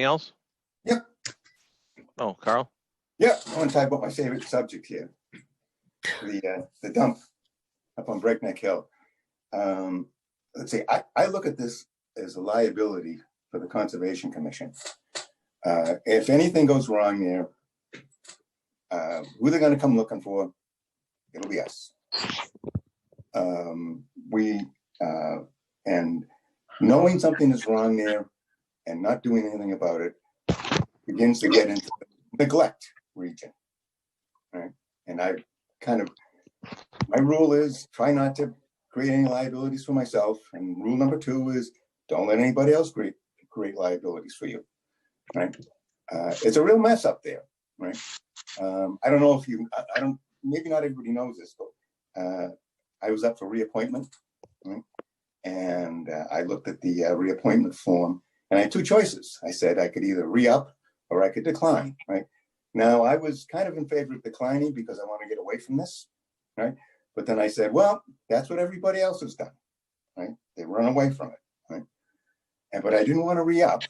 Anything else? Yep. Oh, Carl? Yeah, I want to talk about my favorite subject here. The dump up on Breakneck Hill. Let's see, I look at this as a liability for the Conservation Commission. If anything goes wrong there, who they're going to come looking for, it'll be us. And knowing something is wrong there and not doing anything about it begins to get into the neglect region, right? And my rule is try not to create any liabilities for myself. And rule number 2 is don't let anybody else create liabilities for you, right? It's a real mess up there, right? I don't know if maybe not everybody knows this, but I was up for reappointment, right? And I looked at the reappointment form and I had 2 choices. I said I could either re-up or I could decline, right? Now I was kind of in favor of declining because I want to get away from this, right? But then I said, well, that's what everybody else has done, right? They run away from it, right? But I didn't want to re-up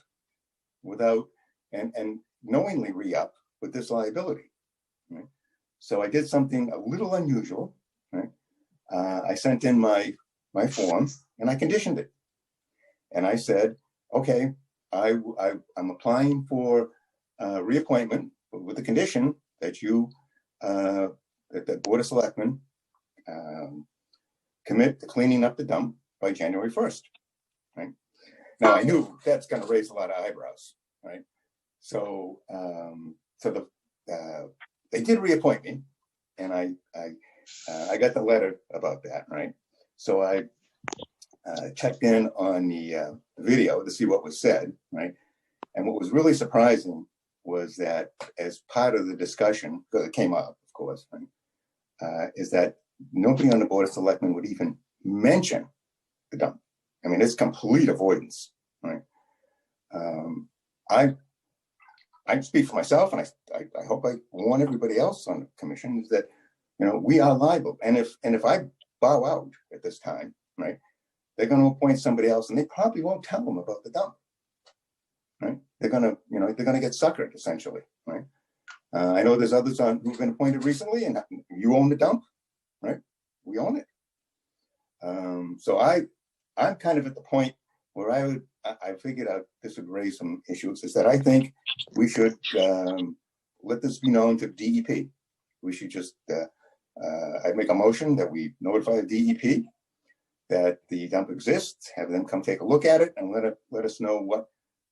without, and knowingly re-up with this liability, right? So I did something a little unusual, right? I sent in my form and I conditioned it. And I said, okay, I'm applying for reappointment with the condition that that the Board of Selectmen commit to cleaning up the dump by January 1st, right? Now I knew that's going to raise a lot of eyebrows, right? So, they did reappoint me, and I got the letter about that, right? So I checked in on the video to see what was said, right? And what was really surprising was that as part of the discussion, because it came up, of course, right, is that nobody on the Board of Selectmen would even mention the dump. I mean, it's complete avoidance, right? I speak for myself, and I hope I warn everybody else on the commission is that, we are liable. And if I bow out at this time, right, they're going to appoint somebody else, and they probably won't tell them about the dump, right? They're going to get suckered essentially, right? I know there's others who've been appointed recently, and you own the dump, right? We own it. So I'm kind of at the point where I figured out this would raise some issues, is that I think we should let this be known to DEP. We should just, I'd make a motion that we notify the DEP that the dump exists, have them come take a look at it, and let us know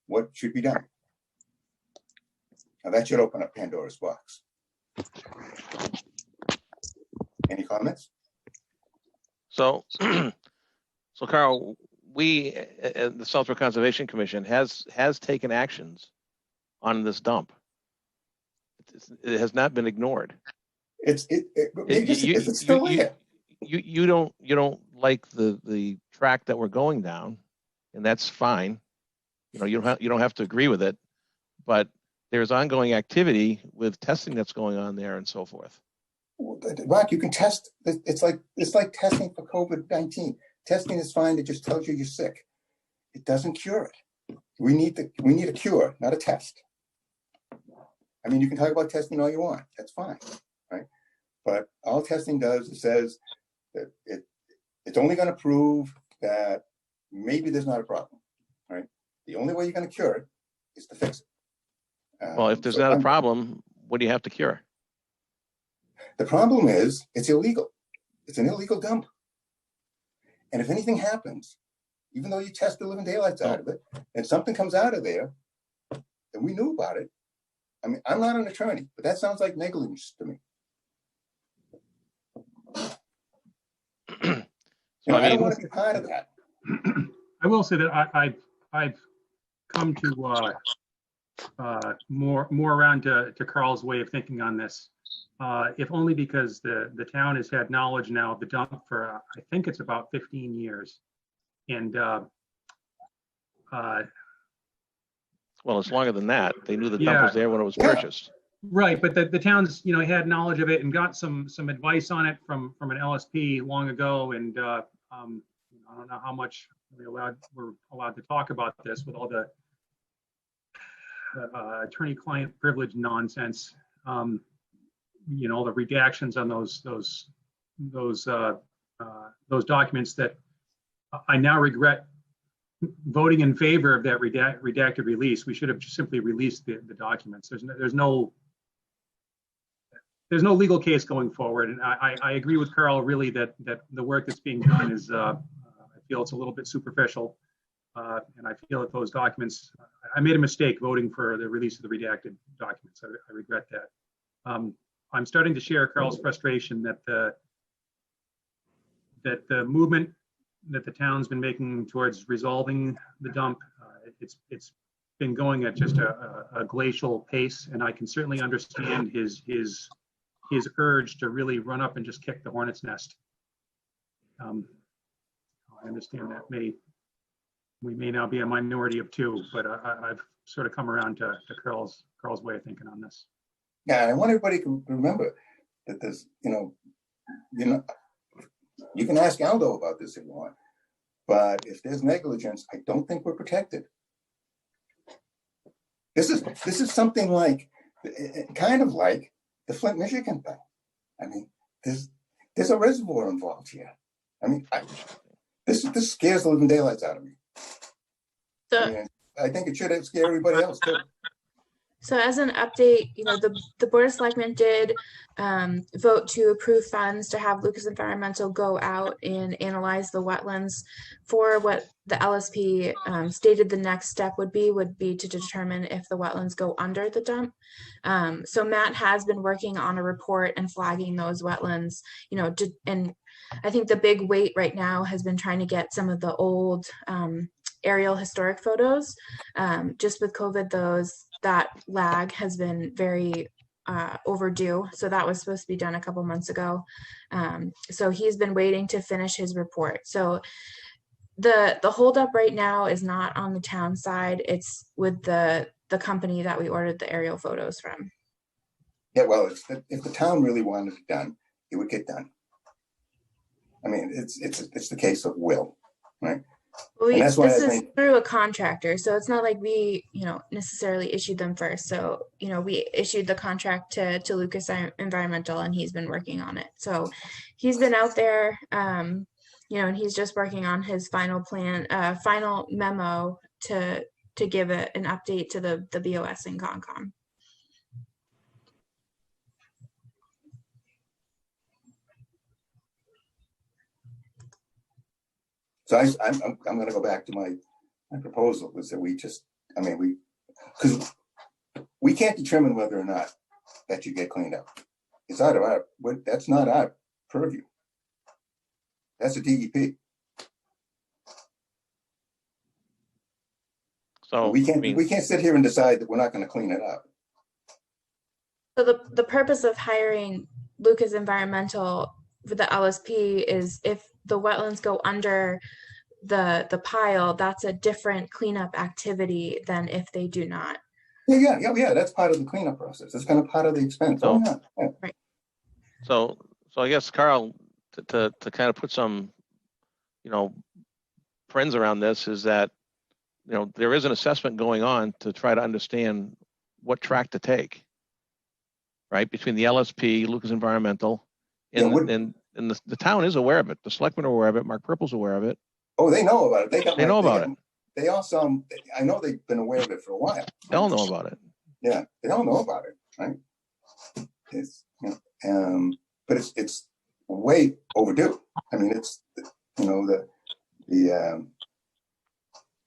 what should be done. Now that should open up Pandora's box. Any comments? So, Carl, we, the Southborough Conservation Commission has taken actions on this dump. It has not been ignored. It's still there. You don't like the track that we're going down, and that's fine. You don't have to agree with it, but there's ongoing activity with testing that's going on there and so forth. Rock, you can test. It's like testing for COVID-19. Testing is fine. It just tells you you're sick. It doesn't cure it. We need a cure, not a test. I mean, you can talk about testing all you want. That's fine, right? But all testing does is says that it's only going to prove that maybe there's not a problem, right? The only way you're going to cure it is to fix it. Well, if there's not a problem, what do you have to cure? The problem is it's illegal. It's an illegal dump. And if anything happens, even though you test the living daylights out of it, and something comes out of there, and we knew about it. I mean, I'm not an attorney, but that sounds like negligence to me. I don't want to be part of that. I will say that I've come to more around to Carl's way of thinking on this, if only because the town has had knowledge now of the dump for I think it's about 15 years, and well, it's longer than that. They knew the dump was there when it was purchased. Right, but the town's had knowledge of it and got some advice on it from an LSP long ago, and I don't know how much we're allowed to talk about this with all the attorney-client privilege nonsense. You know, the redactions on those documents that I now regret voting in favor of that redacted release. We should have just simply released the documents. There's no legal case going forward. And I agree with Carl really that the work that's being done is, I feel it's a little bit superficial. And I feel that those documents, I made a mistake voting for the release of the redacted documents. I regret that. I'm starting to share Carl's frustration that the movement that the town's been making towards resolving the dump, it's been going at just a glacial pace, and I can certainly understand his urge to really run up and just kick the hornet's nest. I understand that we may now be a minority of two, but I've sort of come around to Carl's way of thinking on this. Yeah, I want everybody to remember that there's, you can ask Aldo about this if you want, but if there's negligence, I don't think we're protected. This is something like, kind of like the Flint, Michigan thing. I mean, there's a reservoir involved here. I mean, this scares the living daylights out of me. I think it should scare everybody else too. So as an update, the Board of Selectmen did vote to approve funds to have Lucas Environmental go out and analyze the wetlands for what the LSP stated the next step would be to determine if the wetlands go under the dump. So Matt has been working on a report and flagging those wetlands, and I think the big weight right now has been trying to get some of the old aerial historic photos. Just with COVID, that lag has been very overdue. So that was supposed to be done a couple months ago. So he's been waiting to finish his report. So the holdup right now is not on the town side. It's with the company that we ordered the aerial photos from. Yeah, well, if the town really wanted it done, it would get done. I mean, it's the case of will, right? Well, this is through a contractor, so it's not like we, necessarily issued them first. So, we issued the contract to Lucas Environmental, and he's been working on it. So, he's been out there, and he's just working on his final plan, final memo to give an update to the BOS and ConCom. So I'm going to go back to my proposal was that because we can't determine whether or not that you get cleaned up. It's out of that's not our purview. That's a DEP. So we can't sit here and decide that we're not going to clean it up. So the purpose of hiring Lucas Environmental for the LSP is if the wetlands go under the pile, that's a different cleanup activity than if they do not. Yeah. That's part of the cleanup process. That's kind of part of the expense. So, yeah. Right. So I guess, Carl, to kind of put some, friends around this is that, there is an assessment going on to try to understand what track to take, right? Between the LSP, Lucas Environmental, and the town is aware of it. The selectmen are aware of it. Mark Purple's aware of it. Oh, they know about it. They know about it. They also, I know they've been aware of it for a while. They all know about it. Yeah, they all know about it, right? It's, but it's way overdue. I mean, it's,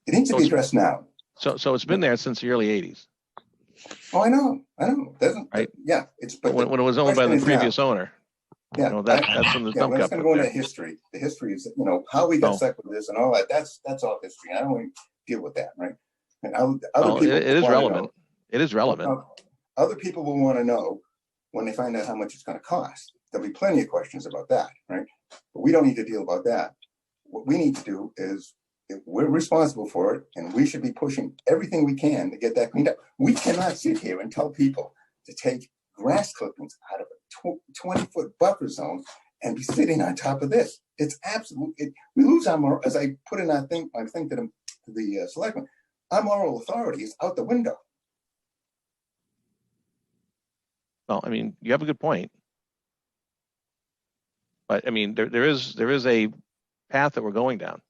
it needs to be addressed now. So it's been there since the early 80s. Oh, I know. Right? Yeah, but when it was owned by the previous owner. Yeah, that's when the dump got going to go into history. The history is, how we got stuck with this and all that. That's all history. I don't want to deal with that, right? And other people it is relevant. It is relevant. Other people will want to know when they find out how much it's going to cost. There'll be plenty of questions about that, right? But we don't need to deal about that. What we need to do is, if we're responsible for it, and we should be pushing everything we can to get that cleaned up. We cannot sit here and tell people to take grass clippings out of a 20-foot buffer zone and be sitting on top of this. It's absolutely, we lose our moral, as I put in our thing to the selectmen, our moral authority is out the window. Well, I mean, you have a good point. But I mean, there is a path that we're going down.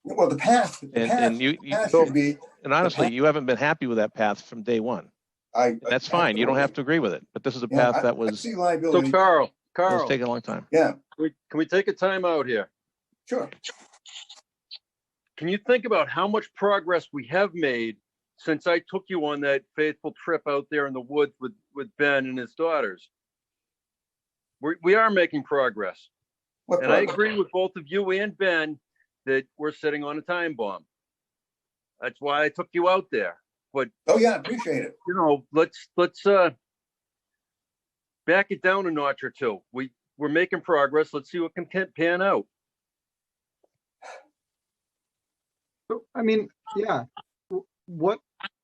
Well, the path should be, and honestly, you haven't been happy with that path from day one. That's fine. You don't have to agree with it, but this is a path that was see liability. So that was taking a long time. Yeah, can we take a time out here? sure. Can you think about how much progress we have made since I took you on that faithful trip out there in the woods with Ben and his daughters? We are making progress. What And I progress? agree with both of you and Ben that we're sitting on a time bomb. That's why I took you out there. But, Oh, yeah, I appreciate it. you know, let's back it down a notch or two. We're making progress. Let's see what can pan out. So, I mean, yeah. What,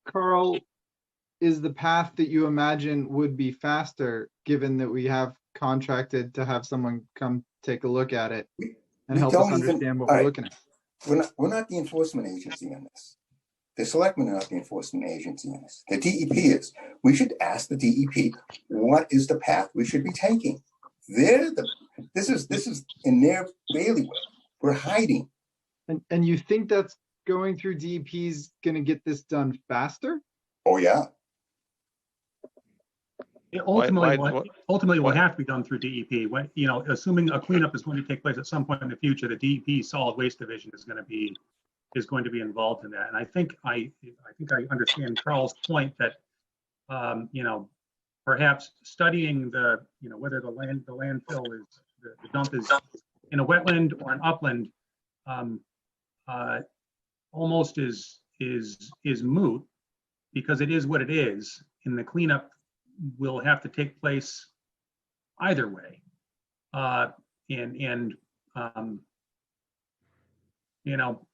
Carl, is the path that you imagine would be faster, given that we have contracted to have someone come take a look at it and we help us don't even- understand what all we're right. looking at? We're not the enforcement agency on this. The selectmen are not the enforcement agency on this. The DEP is. We should ask the DEP, what is the path we should be taking? This is in their bailiwick. We're hiding. And you think that's going through DEP's gonna get this done faster? Oh, yeah. Ultimately, it will why- have to be done through DEP. When, you know, assuming a cleanup is going to take place at some point in the future, the DEP Solid Waste Division is going to be involved in that. And I think I understand Carl's point that, you know, perhaps studying whether the landfill is the dump is in a wetland or an upland, almost is moot, because it is what it is, and the cleanup will have to take place either way. You know,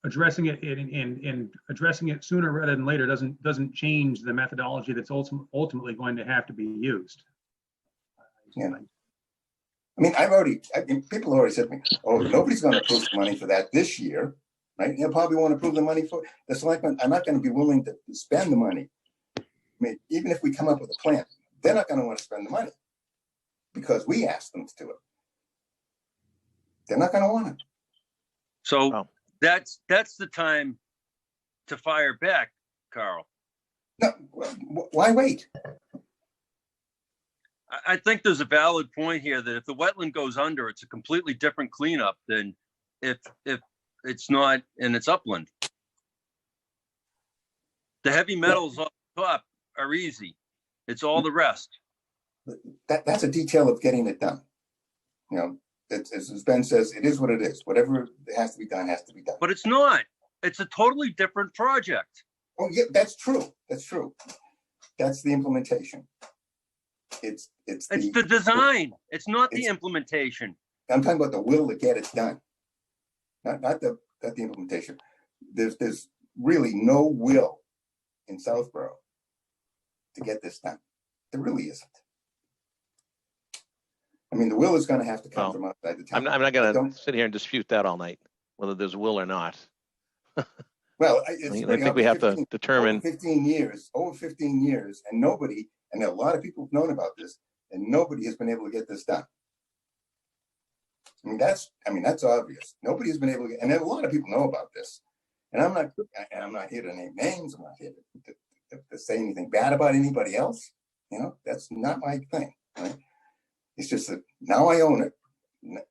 addressing it and addressing it sooner rather than later doesn't change the methodology that's ultimately going to have to be used. Yeah. I mean, people already said to me, oh, nobody's going to approve the money for that this year, right? They'll probably won't approve the money for the selectmen. I'm not going to be willing to spend the money. I mean, even if we come up with a plan, they're not going to want to spend the money because we asked them to do it. They're not going to want it. So Oh. that's the time to fire back, Carl. No, why wait? I think there's a valid point here that if the wetland goes under, it's a completely different cleanup than if it's not and it's upland. The heavy metals on top are easy. It's all the rest. That's a detail of getting it done. You know, as Ben says, it is what it is. Whatever has to be done has to be done. But it's not. It's a totally different project. Oh, yeah, that's true. That's true. That's the implementation. It's the design. It's not the it's- implementation. I'm talking about the will to get it done. Not the implementation. There's really no will in Southborough to get this done. There really isn't. I mean, the will is going to have to come Well, from outside the town. I'm not going Don't- to sit here and dispute that all night, whether there's will or not. Well, I it's mean, I pretty think we have obvious. to determine. Over 15 years, and nobody, and a lot of people have known about this, and nobody has been able to get this done. I mean, that's obvious. Nobody has been able to get, and a lot of people know about this. And I'm not here to name names. I'm not here to say anything bad about anybody else. You know, that's not my thing. Right? It's just that now I own it.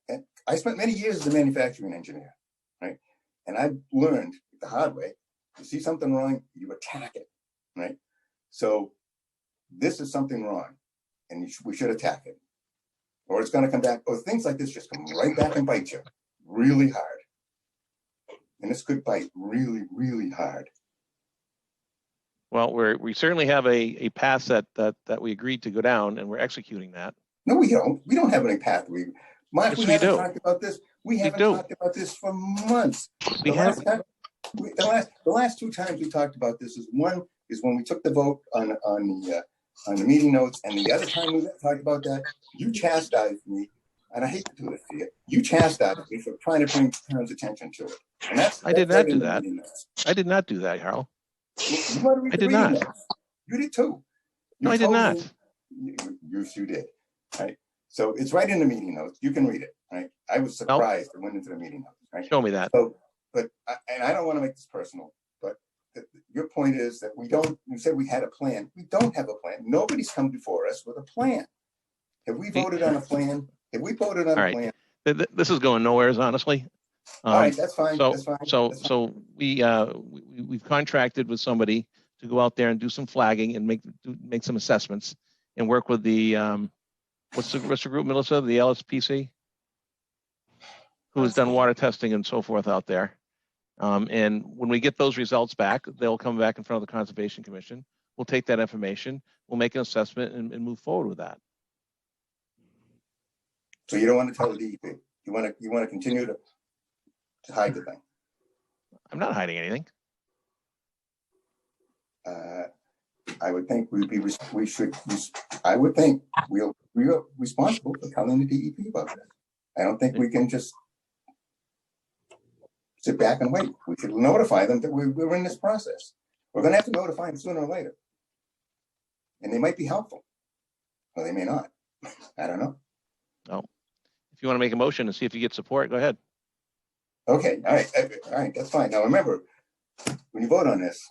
And I spent many years as a manufacturing engineer, right? And I've learned the hard way, you see something wrong, you attack it, right? So this is something wrong, and we should attack it. Or it's going to come back, or things like this just come right back and bite you really hard. And this could bite really, really hard. Well, we certainly have a path that we agreed to go down, and we're executing that. No, we don't. We don't have any path. Mark, Yes, we we haven't do. talked about this. We haven't do. talked about this for months. We The have. last time- the last two times we talked about this is when we took the vote on the meeting notes, and the other time we talked about that, you chastised me, and I hate to do this to you. You chastised me for trying to bring town's attention to it. And I did not right do in the that. meeting notes. I did not do that, Harold. You ought to read I the did meeting not. notes. You did too. No, You I did told not. me- You did, right? So it's right in the meeting notes. You can read it, right? I was surprised it went into the meeting notes, right? Show me that. So, and I don't want to make this personal, but your point is that you said we had a plan. We don't have a plan. Nobody's come before us with a plan. Have we voted on a plan? Have we voted on All a right. plan? This is going nowhere, honestly. All right, that's fine. So, That's fine. so, That's fine. so we've contracted with somebody to go out there and do some flagging and make some assessments and work with the, what's the group, Melissa, the LSPC? Who has done water testing and so forth out there. And when we get those results back, they'll come back in front of the Conservation Commission. We'll take that information, we'll make an assessment and move forward with that. So you don't want to tell the DEP. You want to continue to hide the thing. I'm not hiding anything. I would think I would think we're responsible for telling the DEP about this. I don't think we can just sit back and wait. We should notify them that we're in this process. We're going to have to notify them sooner or later. And they might be helpful. Or they may not. I don't know. Oh, if you want to make a motion and see if you get support, go ahead. Okay, all right, that's fine. Now remember, when you vote on this,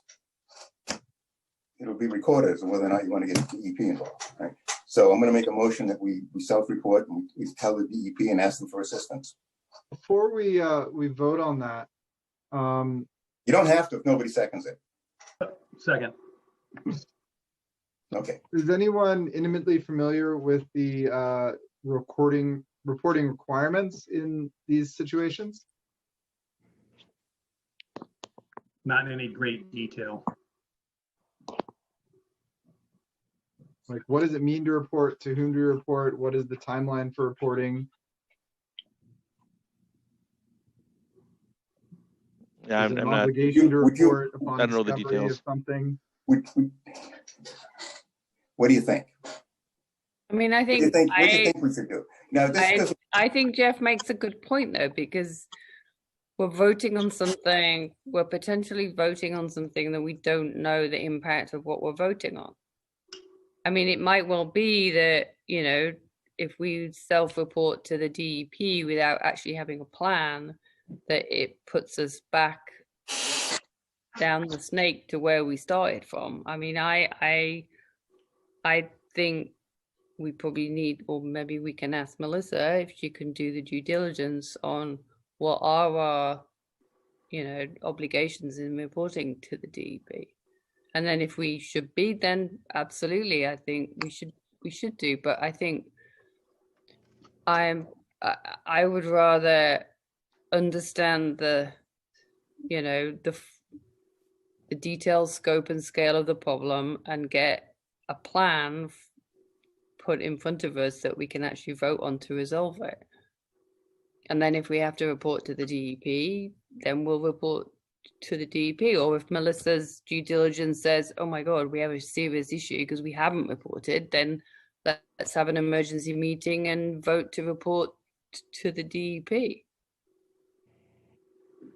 it'll be recorded as to whether or not you want to get the DEP involved, right? So I'm going to make a motion that we self-report and we tell the DEP and ask them for assistance. Before we vote on that, You don't have to if nobody seconds it. Second. Okay. is anyone intimately familiar with the reporting requirements in these situations? Not in any great detail. Like, what does it mean to report? To whom to report? What is the timeline for reporting? Yeah, Is it I'm an not. obligation to Would you- report upon I don't know the discovery details. of something? What do you think? I mean, I What do you think think? What do you think we should do? Now, this doesn't. I think Jeff makes a good point though, because we're voting on something, we're potentially voting on something that we don't know the impact of what we're voting on. I mean, it might well be that, you know, if we self-report to the DEP without actually having a plan, that it puts us back down the snake to where we started from. I mean, I think we probably need, or maybe we can ask Melissa if she can do the due diligence on what are our, you know, obligations in reporting to the DEP. And then if we should be, then absolutely, I think we should do. But I think I would rather understand the, you know, the detailed scope and scale of the problem and get a plan put in front of us that we can actually vote on to resolve it. And then if we have to report to the DEP, then we'll report to the DEP. Or if Melissa's due diligence says, oh my God, we have a serious issue because we haven't reported, then let's have an emergency meeting and vote to report to the DEP.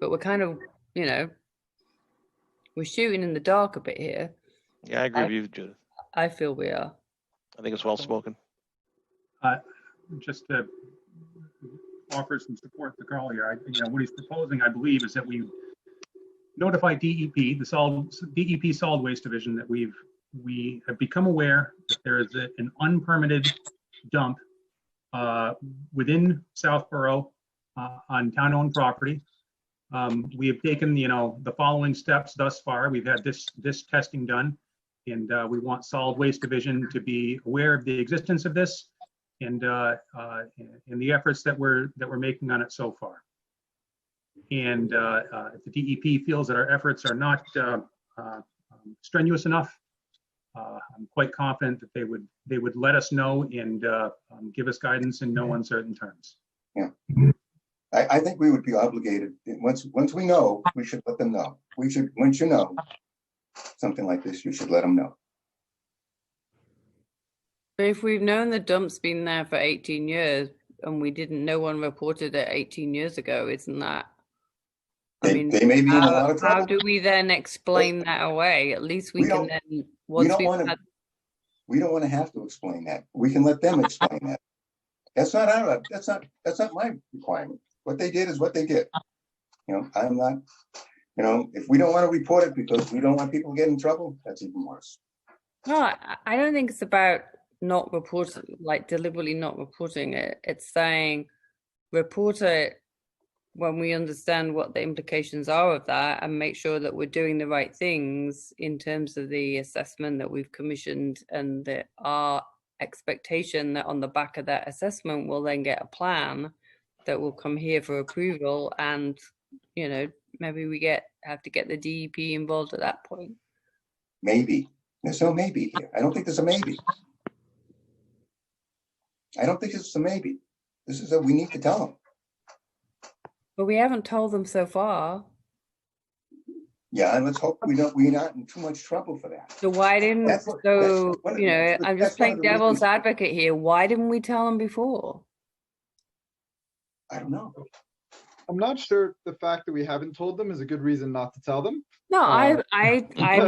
But we're kind of, you know, we're shooting in the dark a bit here. Yeah, I agree with you, Judith. I feel we are. I think it's well spoken. Just to offer some support to Carl here, you know, what he's proposing, I believe, is that we notify DEP, DEP Solid Waste Division, that we have become aware that there is an unpermitted dump within Southborough on town-owned property. We have taken, you know, the following steps thus far. We've had this testing done, and we want Solid Waste Division to be aware of the existence of this and the efforts that we're making on it so far. And if the DEP feels that our efforts are not strenuous enough, I'm quite confident that they would let us know and give us guidance in no uncertain terms. Yeah. I think we would be obligated, once we know, we should let them know. Once you know something like this, you should let them know. But if we've known the dump's been there for 18 years and no one reported it 18 years ago, isn't that? I mean, they may be in a lot of trouble. How do we then explain that away? At least we can then, we don't want We don't want to have to explain that. We can let them explain that. That's not my requirement. What they did is what they did. I'm not, if we don't want to report it because we don't want people to get in trouble, that's even worse. No, I don't think it's about not reporting, like deliberately not reporting it. It's saying report it when we understand what the implications are of that and make sure that we're doing the right things in terms of the assessment that we've commissioned, and that our expectation that on the back of that assessment we'll then get a plan that will come here for approval, and maybe we have to get the DEP involved at that point. Maybe. There's no maybe here. I don't think there's a maybe. I don't think it's a maybe. This is we need to tell them. But we haven't told them so far. Yeah, and let's hope we're not in too much trouble for that. So why didn't, I'm just playing devil's advocate here. Why didn't we tell them before? I don't know. I'm not sure the fact that we haven't told them is a good reason not to tell them. No, I'm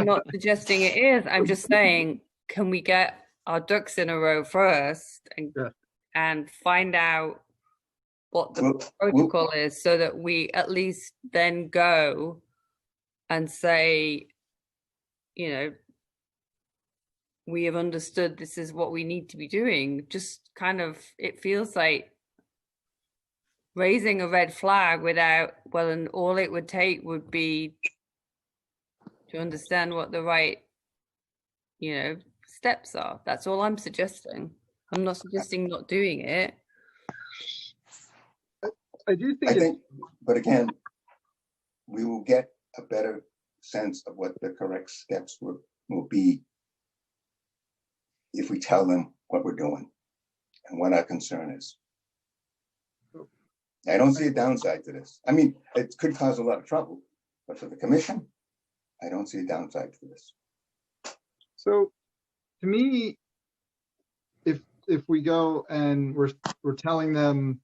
not suggesting it is. I'm just saying, can we get our ducks in a row first and find out what the protocol is, so that we at least then go and say, we have understood this is what we need to be doing. Just kind of, it feels like raising a red flag without, and all it would take would be to understand what the right, steps are. That's all I'm suggesting. I'm not suggesting not doing it. I think, but again, we will get a better sense of what the correct steps will be if we tell them what we're doing and what our concern is. I don't see a downside to this. I mean, it could cause a lot of trouble, but for the commission, I don't see a downside to this. So, to me, if we go and we're telling them,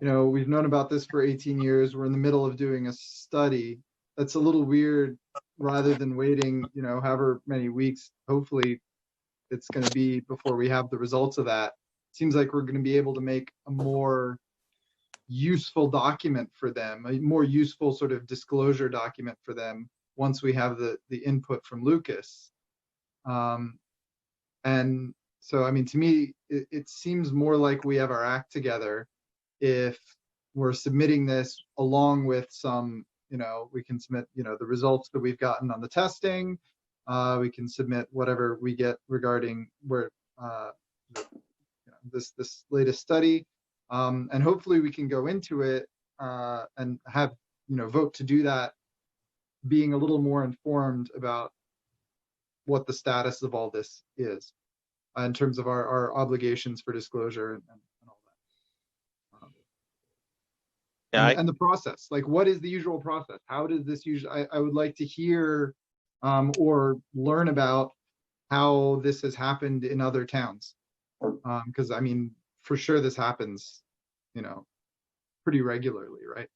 we've known about this for 18 years, we're in the middle of doing a study, that's a little weird, rather than waiting, however many weeks, hopefully it's going to be before we have the results of that. Seems like we're going to be able to make a more useful document for them, a more useful sort of disclosure document for them once we have the input from Lucas. And so, I mean, to me, it seems more like we have our act together if we're submitting this along with some, we can submit, the results that we've gotten on the testing. We can submit whatever we get regarding where this latest study. And hopefully we can go into it and have, vote to do that, being a little more informed about what the status of all this is in terms of our obligations for disclosure and all that. And the process, like what is the usual process? How does this usually, I would like to hear or learn about how this has happened in other towns. Because I mean, for sure this happens, pretty regularly, right?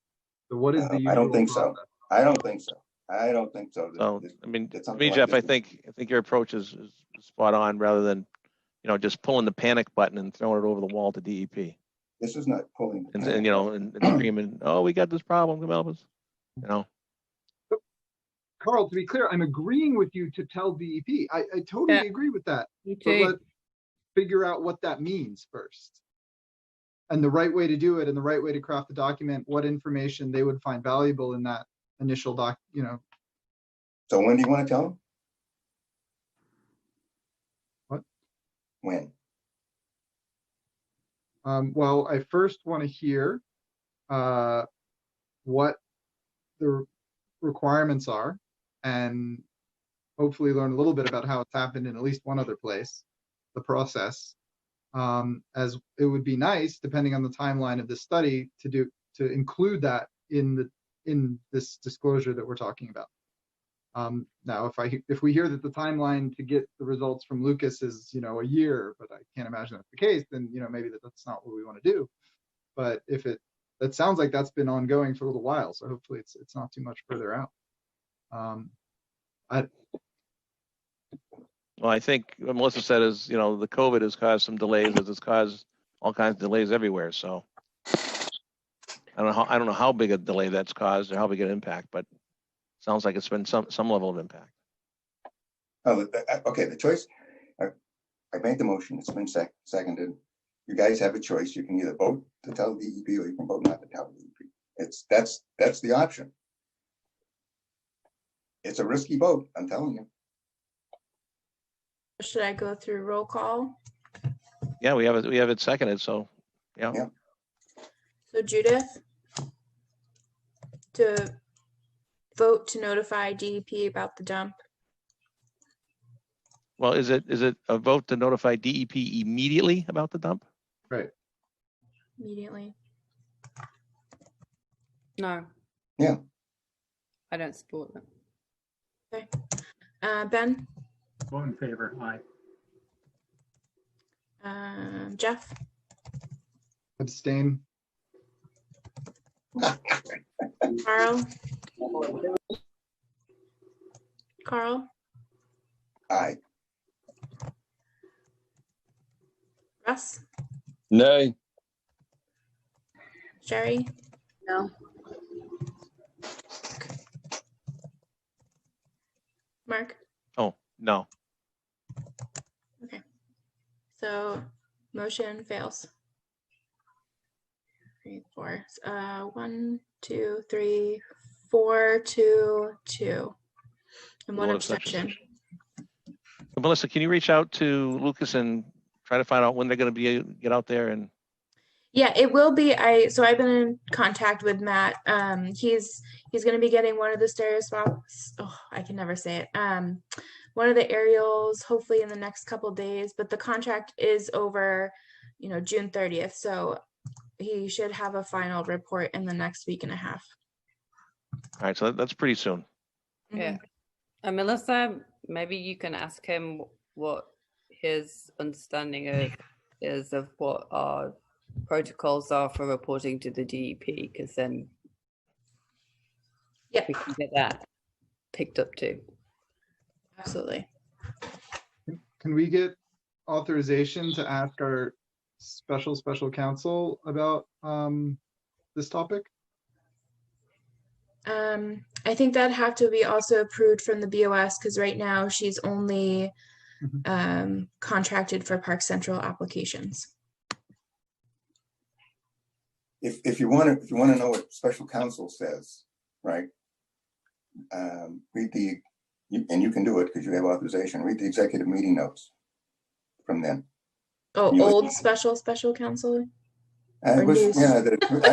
So what is the usual I don't think process? so. I don't think so. I don't think so. So, I mean, to me, Jeff, I think your approach is spot on, rather than, just pulling the panic button and throwing it over the wall to DEP. This is not pulling. And screaming, "Oh, we got this problem, come help us." Carl, to be clear, I'm agreeing with you to tell DEP. I totally agree with that. Me But too. let's figure out what that means first. And the right way to do it and the right way to craft the document, what information they would find valuable in that initial doc, So when do you want to tell them? What? When? Well, I first want to hear what the requirements are, and hopefully learn a little bit about how it's happened in at least one other place, the process. As it would be nice, depending on the timeline of the study, to include that in this disclosure that we're talking about. Now, if we hear that the timeline to get the results from Lucas is a year, but I can't imagine that's the case, then maybe that's not what we want to do. But if that sounds like that's been ongoing for a little while, so hopefully it's not too much further out. Well, I think what Melissa said is, you know, the COVID has caused some delays, as it's caused all kinds of delays everywhere, so. I don't know how big a delay that's caused or how big an impact, but sounds like it's been some level of impact. Oh, okay, the choice, I made the motion, it's been seconded. You guys have a choice. You can either vote to tell DEP or you can vote not to tell DEP. That's the option. It's a risky vote, I'm telling you. Should I go through roll call? Yeah, we have it seconded, so, yeah. Yeah. So Judith, to vote to notify DEP about the dump. Well, is it a vote to notify DEP immediately about the dump? Right. Immediately. No. Yeah. I don't support that. Okay. Ben, Vote in favor. Aye. Jeff, Abstain. Carl, Aye. Russ, Nay. Sherry, No. Mark. Oh, no. So motion fails. 3, 4. 1, 2, 3, 4, 2, 2. And one One abstention. abstention. Melissa, can you reach out to Lucas and try to find out when they're going to get out there? And Yeah, it will be. So I've been in contact with Matt. He's going to be getting one of the stereoscopes. Oh, I can never say it. One of the aerials, hopefully in the next couple days. But the contract is over, June 30th. So he should have a final report in the next week and a half. all right, so that's pretty soon. Yeah. And Melissa, maybe you can ask him what his understanding is of what our protocols are for reporting to the DEP, because then Yeah, we can get that picked up too. absolutely. Can we get authorization to ask our special counsel about this topic? I think that'd have to be also approved from the BOS because right now she's only contracted for Park Central applications. If you want to know what special counsel says, right? Read and you can do it because you have authorization. Read the executive meeting notes from them. Oh, old special counsel. It was, news. yeah, I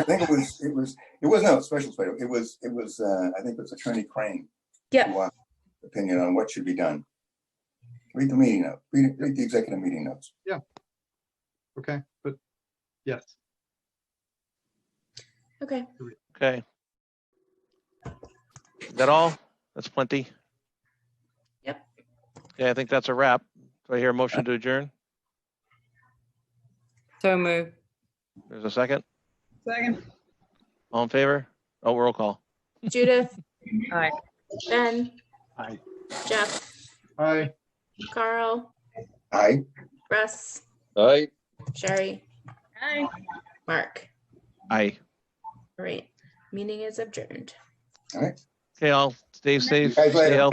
think it was not special. It was I think it was Attorney Crane. Yeah. Opinion on what should be done. Read the meeting note. Read the executive meeting notes. Yeah. Okay, but yes. Okay. Okay. Is that all? That's plenty. Yep. Okay, I think that's a wrap. Do I hear a motion to adjourn? So move. There's a second. Second. All in favor? Oh, roll call. Judith, Aye. Ben, Aye. Jeff, Aye. Carl, Aye. Russ, Aye. Sherry, Aye. Mark. Aye. Great. Meeting is adjourned. All right. Okay, all stay safe, guys stay later. healthy.